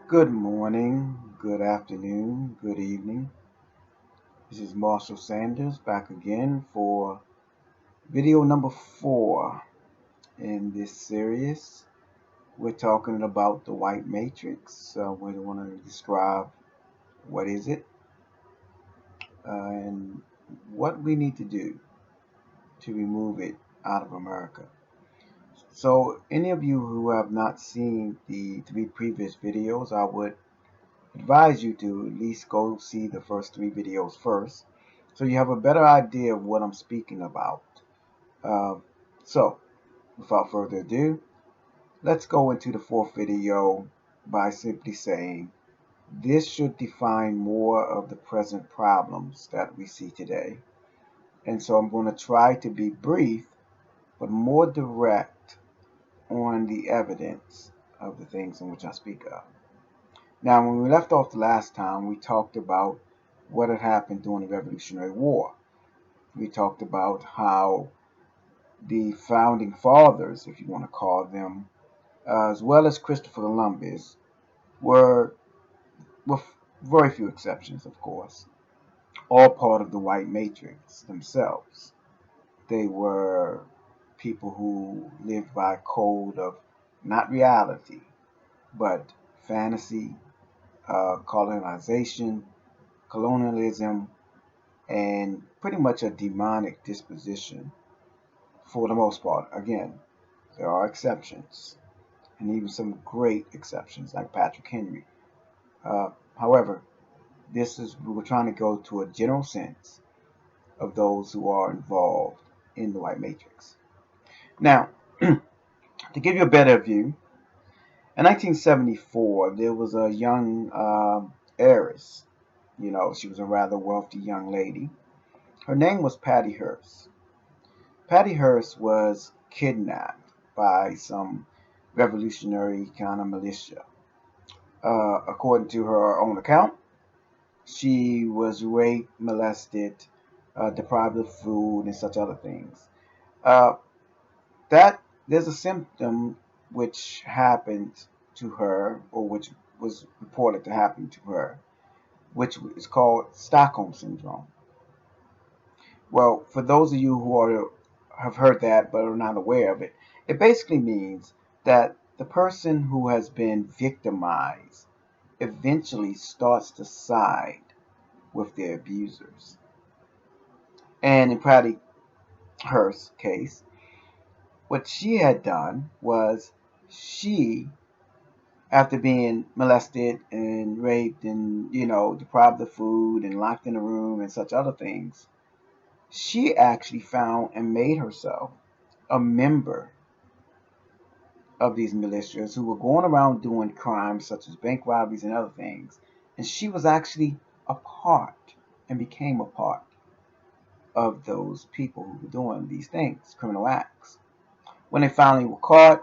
Good morning, good afternoon, good evening. This is Marshall Sanders back again for video number 4 in this series. We're talking about the white matrix. We want to describe what is it and what we need to do to remove it out of America. So, any of you who have not seen the 3 previous videos, I would advise you to at least go see the first 3 videos first so you have a better idea of what I'm speaking about. Uh, so, without further ado, let's go into the 4th video by simply saying this should define more of the present problems that we see today. And so I'm going to try to be brief but more direct on the evidence of the things in which I speak of. Now, when we left off the last time, we talked about what had happened during the Revolutionary War. We talked about how the founding fathers, if you want to call them, as well as Christopher Columbus, were, with very few exceptions, of course, all part of the white matrix themselves. They were people who lived by a code of not reality, but fantasy, colonization, colonialism, and pretty much a demonic disposition for the most part. Again, there are exceptions, and even some great exceptions like Patrick Henry. However, we're trying to go to a general sense of those who are involved in the white matrix. Now, to give you a better view, in 1974, there was a young heiress. She was a rather wealthy young lady. Her name was Patty Hearst. Patty Hearst was kidnapped by some revolutionary kind of militia. According to her own account, she was raped, molested, deprived of food, and such other things. Uh, that there's a symptom which happened to her, or which was reported to happen to her, which is called Stockholm syndrome. Well, for those of you who have heard that but are not aware of it, it basically means that the person who has been victimized eventually starts to side with their abusers. And in Patty Hearst's case, what she had done was she, after being molested and raped and, deprived of food and locked in a room and such other things, she actually found and made herself a member of these militias who were going around doing crimes such as bank robberies and other things. And she was actually a part and became a part of those people who were doing these things, criminal acts. When they finally were caught,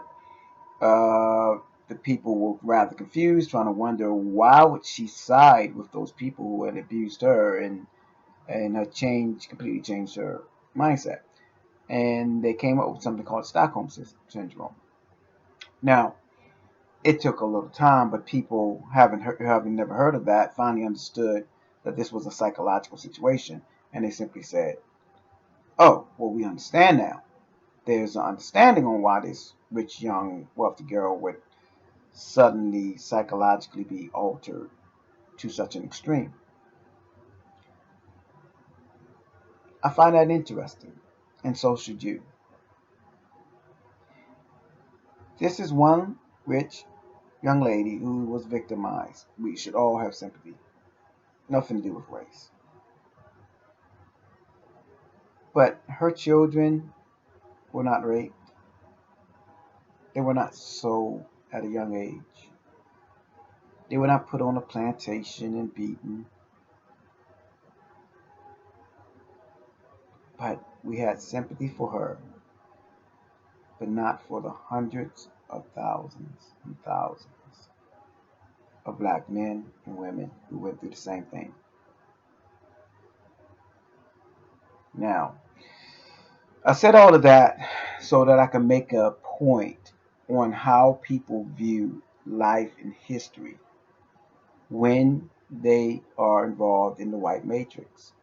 the people were rather confused, trying to wonder why would she side with those people who had abused her and had completely changed her mindset. And they came up with something called Stockholm syndrome. Now, it took a little time, but people having never heard of that finally understood that this was a psychological situation, and they simply said, "Oh, well, we understand now. There's an understanding on why this rich, young, wealthy girl would suddenly psychologically be altered to such an extreme." I find that interesting, and so should you. This is one rich young lady who was victimized. We should all have sympathy. Nothing to do with race. But her children were not raped. They were not sold at a young age. They were not put on a plantation and beaten. But we had sympathy for her, but not for the hundreds of thousands and thousands of black men and women who went through the same thing. Now, I said all of that so that I can make a point on how people view life and history when they are involved in the white matrix.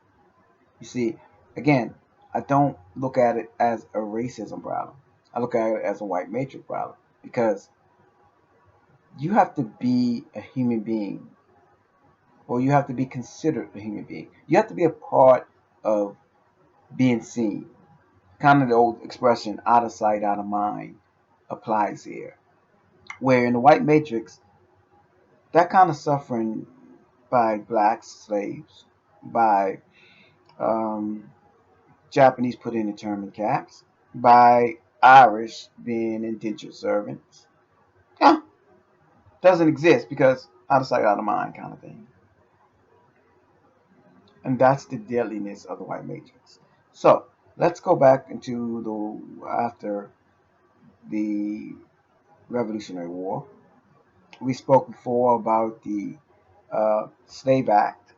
You see, again, I don't look at it as a racism problem. I look at it as a white matrix problem because you have to be a human being, or you have to be considered a human being. You have to be a part of being seen. Kind of the old expression, out of sight, out of mind, applies here. Where in the white matrix, that kind of suffering by black slaves, by um, Japanese put in internment camps, by Irish being indentured servants, yeah, doesn't exist because out of sight, out of mind kind of thing. And that's the deadliness of the white matrix. So let's go back into the after the Revolutionary War. We spoke before about the Slave Act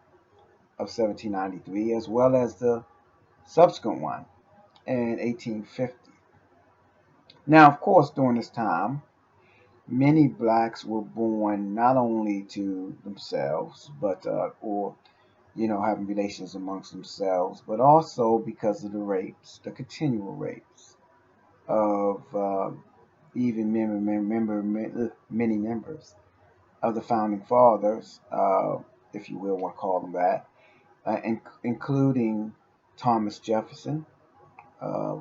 of 1793, as well as the subsequent one in 1850. Now, of course, during this time, many blacks were born not only to themselves, but or having relations amongst themselves, but also because of the rapes, the continual rapes of even many members of the founding fathers, if you will want to call them that, including Thomas Jefferson,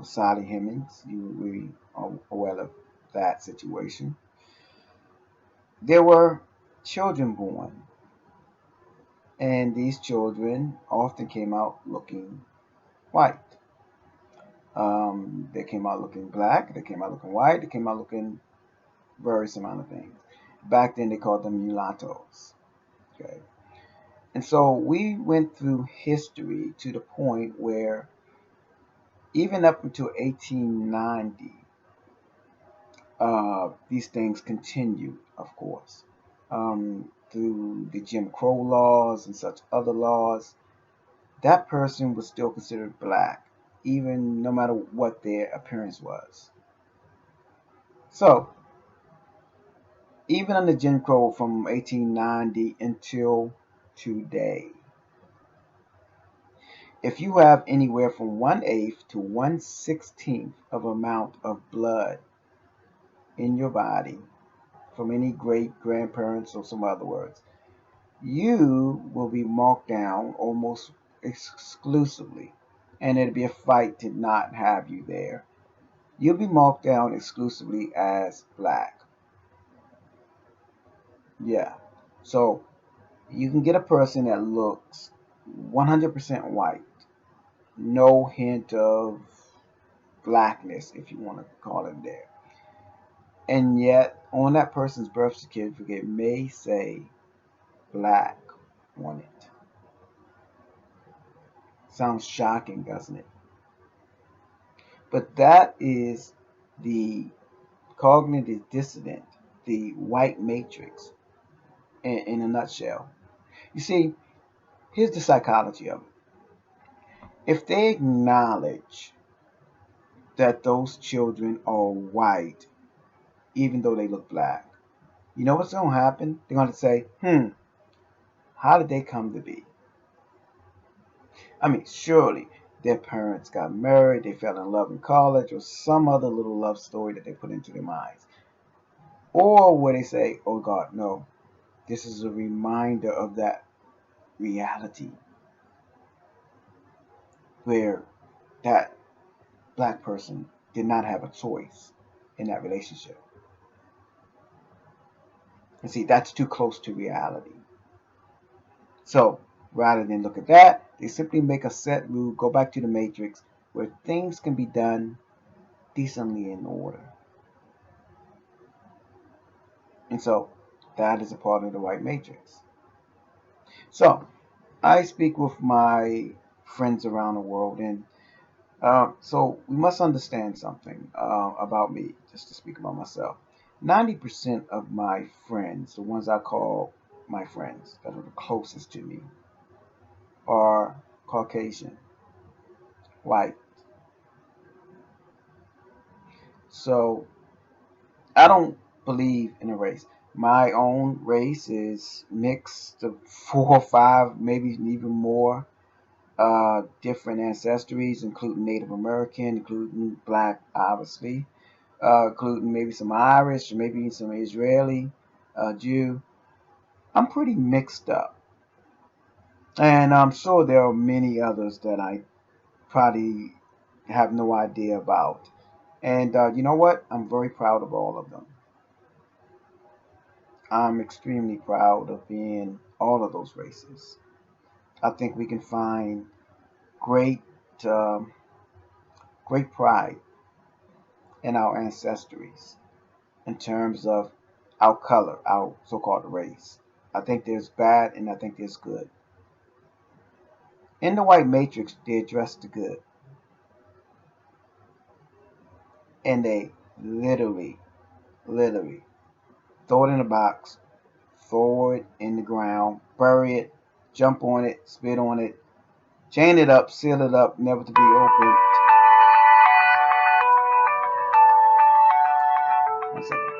Sally Hemings. We are aware of that situation. There were children born, and these children often came out looking white. They came out looking black, they came out looking white, they came out looking various amount of things. Back then they called them mulattoes. Okay. And so we went through history to the point where even up until 1890, these things continued, of course, through the Jim Crow laws and such other laws. That person was still considered black, even no matter what their appearance was. So, even under Jim Crow from 1890 until today, if you have anywhere from 1/8 to 1/16 of amount of blood in your body from any great grandparents or some other words, you will be marked down almost exclusively. And it'd be a fight to not have you there. You'll be marked down exclusively as black. Yeah. So you can get a person that looks 100% white, no hint of blackness, if you want to call it there. And yet, on that person's birth certificate may say black on it. Sounds shocking, doesn't it? But that is the cognitive dissonance, the white matrix, in a nutshell. You see, here's the psychology of it. If they acknowledge that those children are white, even though they look black, you know what's going to happen? They're going to say, how did they come to be? I mean, surely their parents got married, they fell in love in college, or some other little love story that they put into their minds. Or where they say, oh God, no, this is a reminder of that reality where that black person did not have a choice in that relationship. And see, that's too close to reality. So rather than look at that, they simply make a set rule, go back to the matrix where things can be done decently in order. And so that is a part of the white matrix. So I speak with my friends around the world, and so we must understand something about me, just to speak about myself. 90% of my friends, the ones I call my friends that are the closest to me, are Caucasian, white. So I don't believe in a race. My own race is mixed of 4 or 5, maybe even more, different ancestries, including Native American, including Black, obviously, including maybe some Irish, maybe some Israeli, Jew. I'm pretty mixed up. And I'm sure there are many others that I probably have no idea about. And you know what? I'm very proud of all of them. I'm extremely proud of being all of those races. I think we can find great, um, great pride in our ancestries in terms of our color, our so-called race. I think there's bad and I think there's good. In the White Matrix, they address the good, and they literally, literally throw it in a box, throw it in the ground, bury it, jump on it, spit on it, chain it up, seal it up, never to be opened. One second.